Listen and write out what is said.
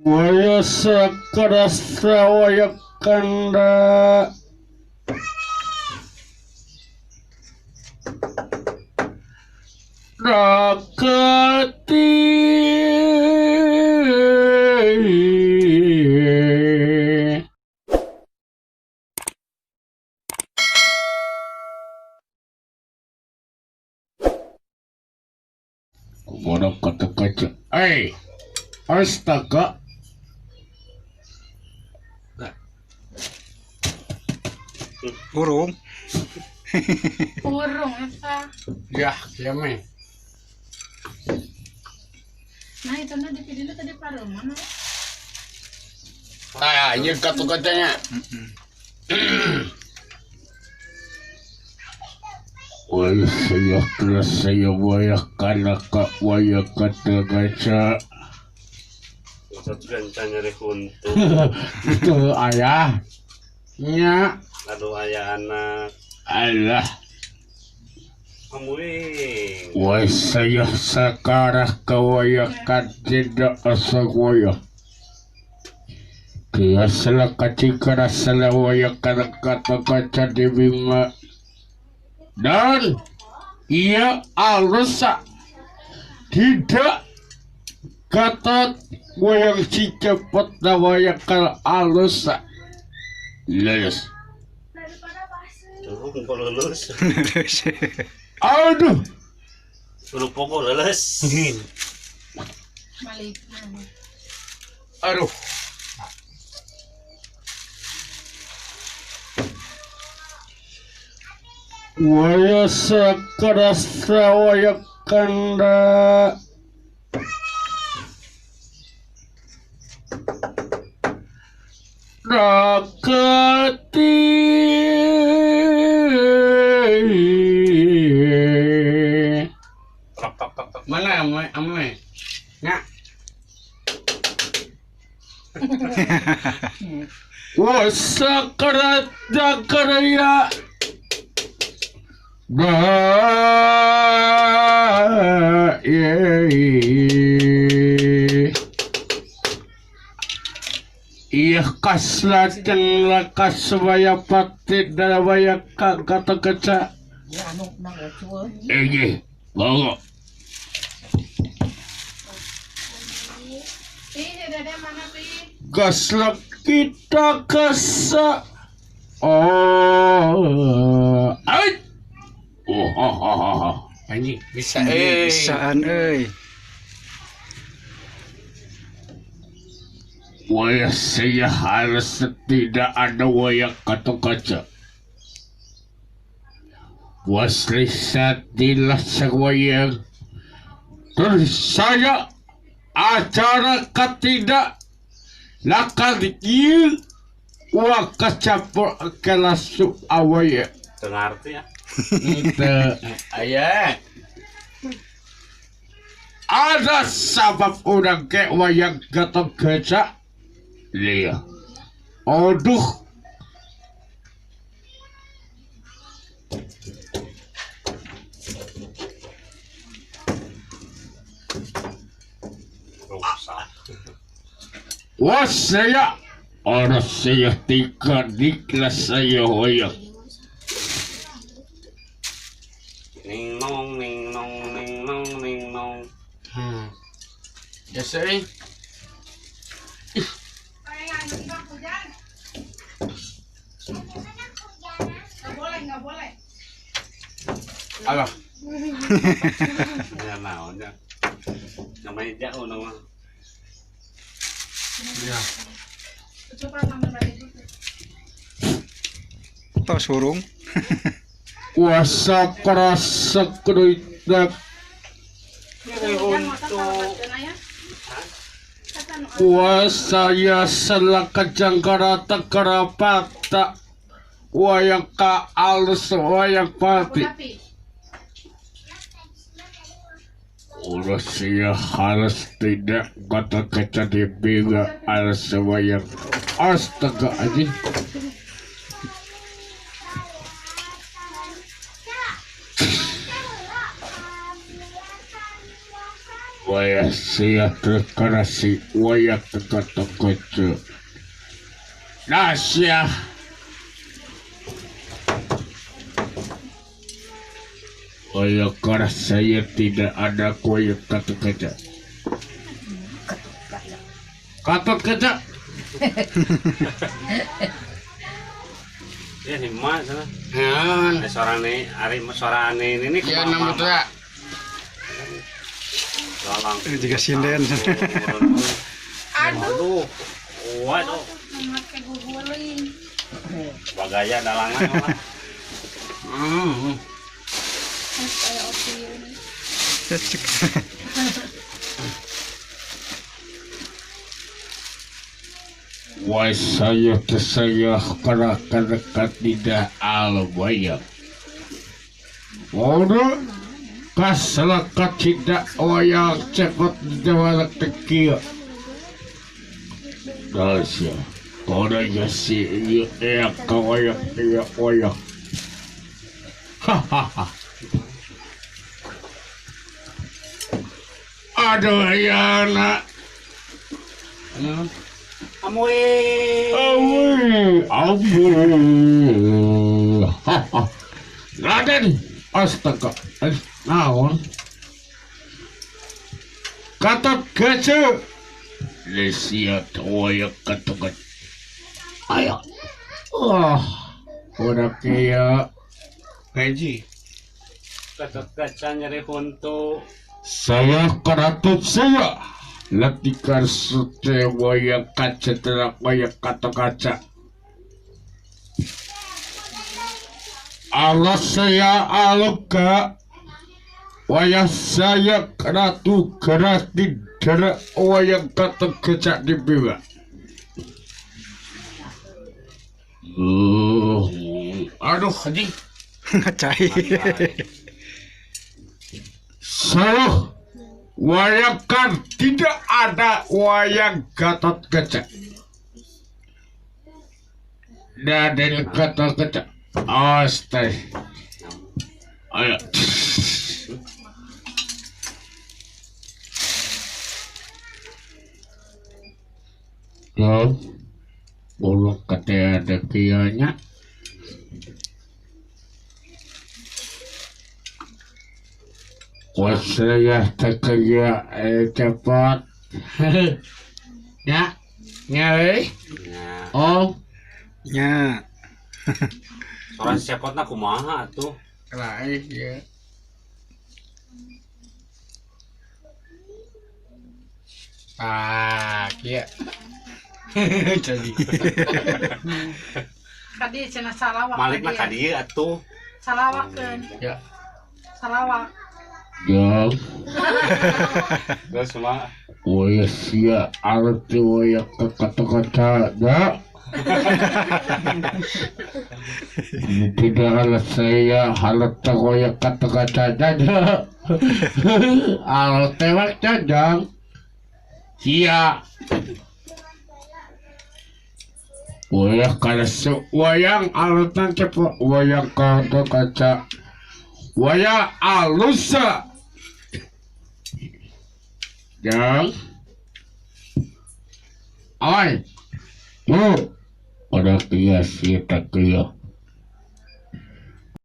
Waya sakarasa waya kanda rakati kepada kata kaca. Astaga. Burung. Urung eta. Ya, kiame. Nah itu na dipilih tadi paruman. Iya kata-katanya. Wah, saya wayah kak wayah kata kaca. Satu rencana rekuntu. Itu ayah. Nya. Aduh ayah anak. Allah. Kamuing. Wah, saya sekarang kawayakan tidak asa wayah. Dia salah kacikara salah wayakan kata kaca di bima. Dan ia harus tidak kata wayang si cepat na wayakan halus lulus. Tuh kok lulus. Aduh. Lupa kok lulus. Balik. Aduh. Waya sakarasa waya kanda rakati mana ame nggak wasakarat dakaraya iya kaslatan lakas waya pati dalawaya kata kaca. Ya anu nang cuy. Bawa. Dede mana pi? Gaslak kita kasa. Oh, ay. Anjing bisa Bisaan euy. Waya saya harus tidak ada waya kata kaca. Wasli satilah sewayang. Terus saya acara ketidak lakal dikil wa kacapur kelas awaya. Tengarti ya. Itu ayah. Ada sabab orang kayak wayang kata kaca. Lihat. Aduh. Wah saya orang saya tiga di kelas saya wayang. Ning nong ning nong ning nong ning nong. Ya saya. Nggak boleh. Alah. Ya naon ya. Namanya jauh nama. Ya. Coba sampai balik dulu. Tos burung. Kuasa keras sekruidak. Kuasa ya selaka jangkara tekerapata. Wayang ka alus wayang pati. Udah saya harus tidak kata kaca di bega alus wayang. Astaga aja. Waya sia terkarasi waya teka-teka. Nasya. Waya karena saya tidak ada waya kata-kata. Kata-kata. Ya nih mas sana. Ya, Suara nih, hari suara aneh ini ya nama tu ya. Dalang. Juga sinden. Aduh. Waduh. Amat kayak guguling. Bagaya dalangan. Kayak opi ini. Wah saya karena tidak alwaya. Waduh, kaselakat tidak waya cepat jawab tekil. Dasya, kau dah si ya kau ya waya. Hahaha. Aduh ya nak. Amoy. Ampun. Raden, astaga, naon? Kata gajah. Lesia toya kata. Ayo. Udah kaya gaji. Kata kaca nyari huntu. Saya keratut saya. Latikan sute waya kaca terak waya kata kaca. Allah saya aluka. Waya saya keratu kerati derak waya kata kaca di bawah. Aduh haji. Ngacai. Salah. Wayangkan tidak ada wayang Gatot Kaca. Dan Gatot Kaca. Astaga. Ayo. Ulo kata ada kianya. Saya terkerja cepat. Ya, nyari. Oh, Nya. Suara siapotna kumaha tuh. lain ya. Ya. Jadi. Kadi cenah salawak. Malik mah kadieu atuh. Salawakeun. Ya. Salawak. Ya. Terus mah Waya sia arti waya kata-kata ya. Tidak ada saya halat waya kata-kata saja. Alat tewak jajang. Sia. Waya kada wayang alatan cepat wayang kata-kata. Waya alusa. Jang. Oi. Ada kia sih tak kia.